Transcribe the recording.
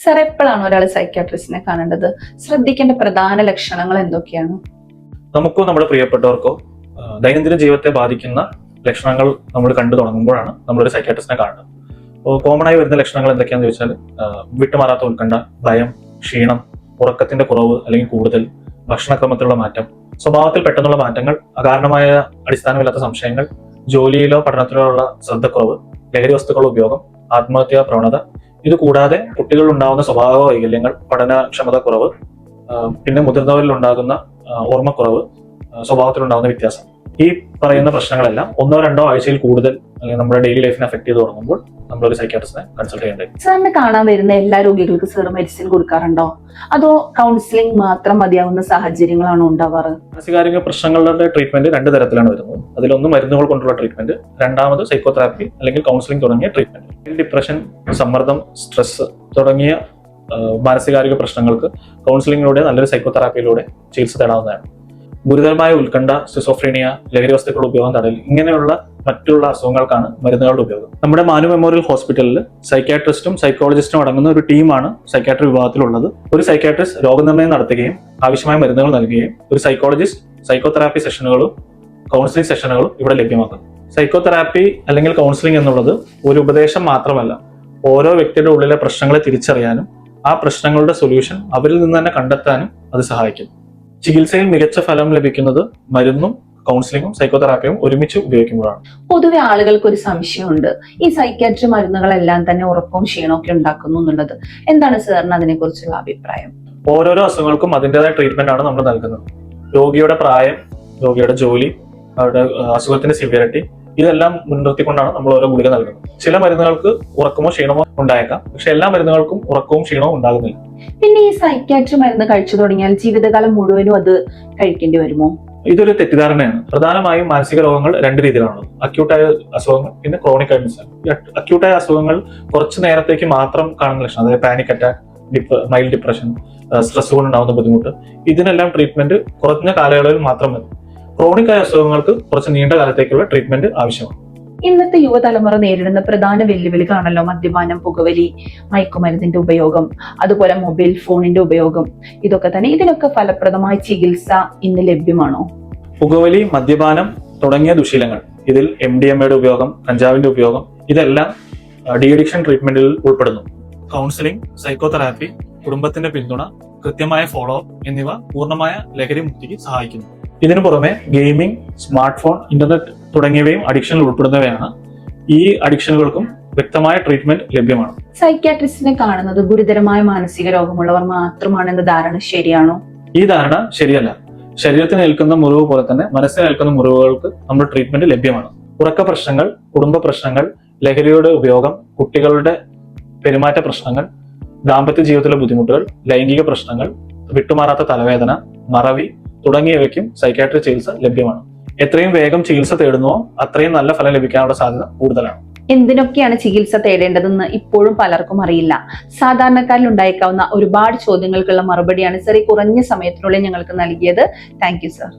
Sir, എപ്പോഴാണ് ഒരാൾ സൈക്യാട്രിസ്റ്റിനെ കാണേണ്ടത്? ശ്രദ്ധിക്കേണ്ട പ്രധാന ലക്ഷണങ്ങൾ എന്തൊക്കെയാണ്? നമുക്കോ നമ്മുടെ പ്രിയപ്പെട്ടവർക്കോ ദൈനംദിന ജീവിതത്തെ ബാധിക്കുന്ന ലക്ഷണങ്ങൾ നമ്മൾ കണ്ടു തുടങ്ങുമ്പോഴാണ് നമ്മളൊരു സൈക്യാട്രിസ്റ്റിനെ കാണുന്നത്. അപ്പോൾ കോമൺ ആയി വരുന്ന ലക്ഷണങ്ങൾ എന്തൊക്കെയാണെന്ന് ചോദിച്ചാൽ വിട്ടുമാറാത്ത ഉത്കണ്ഠ, ഭയം, ക്ഷീണം, ഉറക്കത്തിന്റെ കുറവ് അല്ലെങ്കിൽ കൂടുതൽ, ഭക്ഷണക്രമത്തിലുള്ള മാറ്റം, സ്വഭാവത്തിൽ പെട്ടെന്നുള്ള മാറ്റങ്ങൾ, അകാരണമായ അടിസ്ഥാനമില്ലാത്ത സംശയങ്ങൾ, ജോലിയിലോ പഠനത്തിലോ ഉള്ള ശ്രദ്ധക്കുറവ്, ലഹരി വസ്തുക്കളുടെ ഉപയോഗം, ആത്മഹത്യാ പ്രവണത. ഇത് കൂടാതെ കുട്ടികളിൽ ഉണ്ടാകുന്ന സ്വഭാവ വൈകല്യങ്ങൾ, പഠനക്ഷമത കുറവ്, പിന്നെ മുതിർന്നവരിൽ ഉണ്ടാകുന്ന ഓർമ്മക്കുറവ്, സ്വഭാവത്തിലുണ്ടാകുന്ന വ്യത്യാസം. ഈ പറയുന്ന പ്രശ്നങ്ങളെല്ലാം 1-2 ആഴ്ചയിൽ കൂടുതൽ അല്ലെങ്കിൽ നമ്മുടെ ഡെയിലി ലൈഫിനെ അഫക്ട് ചെയ്ത് തുടങ്ങുമ്പോൾ നമ്മളൊരു സൈക്യാട്രിസ്റ്റിനെ കൺസൾട്ട് ചെയ്യേണ്ടത്. സാറിന് കാണാൻ വരുന്ന എല്ലാ രോഗികൾക്ക് സാർ മെഡിസിൻ കൊടുക്കാറുണ്ടോ, അതോ കൗൺസിലിംഗ് മാത്രം മതിയാവുന്ന സാഹചര്യങ്ങളാണോ ഉണ്ടാവാറ്? മാനസികാരോഗ്യ പ്രശ്നങ്ങളുടെ ട്രീറ്റ്മെന്റ് 2 തരത്തിലാണ് വരുന്നത്. അതിലൊന്ന് മരുന്നുകൾ കൊണ്ടുള്ള ട്രീറ്റ്മെന്റ്, രണ്ടാമത് സൈക്കോതെറാപ്പി അല്ലെങ്കിൽ കൗൺസിലിംഗ് തുടങ്ങിയ ട്രീറ്റ്മെന്റ്. ഡിപ്രഷൻ, സമ്മർദ്ദം, സ്ട്രെസ് തുടങ്ങിയ മാനസികാരോഗ്യ പ്രശ്നങ്ങൾക്ക് കൗൺസിലിംഗിലൂടെ നല്ലൊരു സൈക്കോതെറാപ്പിയിലൂടെ ചികിത്സ തേടാവുന്നതാണ്. ഗുരുതരമായ ഉത്കണ്ഠ, സിസോഫ്രീനിയ, ലഹരി വസ്തുക്കളുടെ ഉപയോഗം തടയൽ, ഇങ്ങനെയുള്ള മറ്റുള്ള അസുഖങ്ങൾക്കാണ് മരുന്നുകളുടെ ഉപയോഗം. നമ്മുടെ മാനു മെമ്മോറിയൽ ഹോസ്പിറ്റലിൽ സൈക്യാട്രിസ്റ്റും സൈക്കോളജിസ്റ്റും അടങ്ങുന്ന ഒരു ടീമാണ് സൈക്യാട്രി വിഭാഗത്തിലുള്ളത്. ഒരു സൈക്യാട്രിസ്റ്റ് രോഗനിർണയം നടത്തുകയും ആവശ്യമായ മരുന്നുകൾ നൽകുകയും ഒരു സൈക്കോളജിസ്റ്റ് സൈക്കോതെറാപ്പി സെഷനുകളും കൗൺസിലിംഗ് സെഷനുകളും ഇവിടെ ലഭ്യമാക്കുന്നു. സൈക്കോതെറാപ്പി അല്ലെങ്കിൽ കൗൺസിലിംഗ് എന്നുള്ളത് ഒരു ഉപദേശം മാത്രമല്ല, ഓരോ വ്യക്തിയുടെ ഉള്ളിലെ പ്രശ്നങ്ങളെ തിരിച്ചറിയാനും ആ പ്രശ്നങ്ങളുടെ സൊല്യൂഷൻ അവരിൽ നിന്ന് തന്നെ കണ്ടെത്താനും അത് സഹായിക്കും. ചികിത്സയിൽ മികച്ച ഫലം ലഭിക്കുന്നത് മരുന്നും കൗൺസിലിംഗും സൈക്കോതെറാപ്പിയും ഒരുമിച്ച് ഉപയോഗിക്കുമ്പോഴാണ്. പൊതുവെ ആളുകൾക്ക് ഒരു സംശയമുണ്ട്, ഈ സൈക്യാട്രി മരുന്നുകളെല്ലാം തന്നെ ഉറക്കവും ക്ഷീണവും ഒക്കെ ഉണ്ടാക്കുന്നു എന്നുള്ളത്. എന്താണ് സാറിന് അതിനെ കുറിച്ചുള്ള അഭിപ്രായം? ഓരോരോ അസുഖങ്ങൾക്കും അതിൻ്റെതായ ട്രീറ്റ്മെന്റ് ആണ് നമ്മൾ നൽകുന്നത്. രോഗിയുടെ പ്രായം, രോഗിയുടെ ജോലി, അവരുടെ അസുഖത്തിന്റെ സിവിയറിറ്റി, ഇതെല്ലാം മുൻനിർത്തിക്കൊണ്ടാണ് നമ്മൾ ഓരോ ഗുളിക നൽകുന്നത്. ചില മരുന്നുകൾക്ക് ഉറക്കമോ ക്ഷീണമോ ഉണ്ടായേക്കാം, പക്ഷെ എല്ലാ മരുന്നുകൾക്കും ഉറക്കവും ക്ഷീണവും ഉണ്ടാകുന്നില്ല. പിന്നെ ഈ സൈക്യാട്രി മരുന്ന് കഴിച്ചു തുടങ്ങിയാൽ ജീവിതകാലം മുഴുവനും അത് കഴിക്കേണ്ടി വരുമോ? ഇതൊരു തെറ്റിദ്ധാരണയാണ്. പ്രധാനമായും മാനസിക രോഗങ്ങൾ 2 രീതിയിലാണ്: അക്യൂട്ടായ അസുഖങ്ങൾ, പിന്നെ ക്രോണിക് ആയിട്ട്. അക്യൂട്ടായ അസുഖങ്ങൾ കുറച്ച് നേരത്തേക്ക് മാത്രം കാണുന്ന ലക്ഷണം, അതായത് panic attack, mild depression, stress കൊണ്ടുണ്ടാകുന്ന ബുദ്ധിമുട്ട്, ഇതിനെല്ലാം ട്രീറ്റ്മെന്റ് കുറഞ്ഞ കാലയളവിൽ മാത്രം മതി. ക്രോണിക് ആയ അസുഖങ്ങൾക്ക് കുറച്ച് നീണ്ട കാലത്തേക്കുള്ള ട്രീറ്റ്മെന്റ് ആവശ്യമാണ്. ഇന്നത്തെ യുവതലമുറ നേരിടുന്ന പ്രധാന വെല്ലുവിളികളാണല്ലോ മദ്യപാനം, പുകവലി, മയക്കുമരുന്നിന്റെ ഉപയോഗം, അതുപോലെ മൊബൈൽ ഫോണിന്റെ ഉപയോഗം. ഇതൊക്കെ തന്നെ, ഇതിനൊക്കെ ഫലപ്രദമായ ചികിത്സ ഇന്ന് ലഭ്യമാണോ? പുകവലി, മദ്യപാനം തുടങ്ങിയ ദുശീലങ്ങൾ, ഇതിൽ MDMA ഉപയോഗം, കഞ്ചാവിന്റെ ഉപയോഗം, ഇതെല്ലാം ഡി അഡിക്ഷൻ ട്രീറ്റ്മെന്റിൽ ഉൾപ്പെടുന്നു. കൗൺസിലിംഗ്, സൈക്കോതെറാപ്പി, കുടുംബത്തിന്റെ പിന്തുണ, കൃത്യമായ ഫോളോ അപ്പ് എന്നിവ പൂർണ്ണമായ ലഹരി മുക്തിക്ക് സഹായിക്കുന്നു. ഇതിനു പുറമെ ഗെയിമിംഗ്, സ്മാർട്ട് ഫോൺ, ഇന്റർനെറ്റ് തുടങ്ങിയവയും അഡിക്ഷനിൽ ഉൾപ്പെടുന്നവയാണ്. ഈ അഡിക്ഷനുകൾക്കും വ്യക്തമായ ട്രീറ്റ്മെന്റ് ലഭ്യമാണ്. സൈക്യാട്രിസ്റ്റിനെ കാണുന്നത് ഗുരുതരമായ മാനസിക രോഗമുള്ളവർ മാത്രമാണെന്ന ധാരണ ശരിയാണോ? ഈ ധാരണ ശരിയല്ല. ശരീരത്തിന് ഏൽക്കുന്ന മുറിവ് പോലെ തന്നെ മനസ്സിന് ഏൽക്കുന്ന മുറിവുകൾക്ക് നമ്മൾ ട്രീറ്റ്മെന്റ് ലഭ്യമാണ്. ഉറക്ക പ്രശ്നങ്ങൾ, കുടുംബ പ്രശ്നങ്ങൾ, ലഹരിയുടെ ഉപയോഗം, കുട്ടികളുടെ പെരുമാറ്റ പ്രശ്നങ്ങൾ, ദാമ്പത്യ ജീവിതത്തിലെ ബുദ്ധിമുട്ടുകൾ, ലൈംഗിക പ്രശ്നങ്ങൾ, വിട്ടുമാറാത്ത തലവേദന, മറവി തുടങ്ങിയവയ്ക്കും സൈക്യാട്രി ചികിത്സ ലഭ്യമാണ്. എത്രയും വേഗം ചികിത്സ തേടുന്നുവോ അത്രയും നല്ല ഫലം ലഭിക്കാനുള്ള സാധ്യത കൂടുതലാണ്. എന്തിനൊക്കെയാണ് ചികിത്സ തേടേണ്ടതെന്ന് ഇപ്പോഴും പലർക്കും അറിയില്ല. സാധാരണക്കാരിൽ ഉണ്ടായേക്കാവുന്ന ഒരുപാട് ചോദ്യങ്ങൾക്കുള്ള മറുപടിയാണ് സർ ഈ കുറഞ്ഞ സമയത്തിനുള്ളിൽ ഞങ്ങൾക്ക് നൽകിയത്. Thank you sir.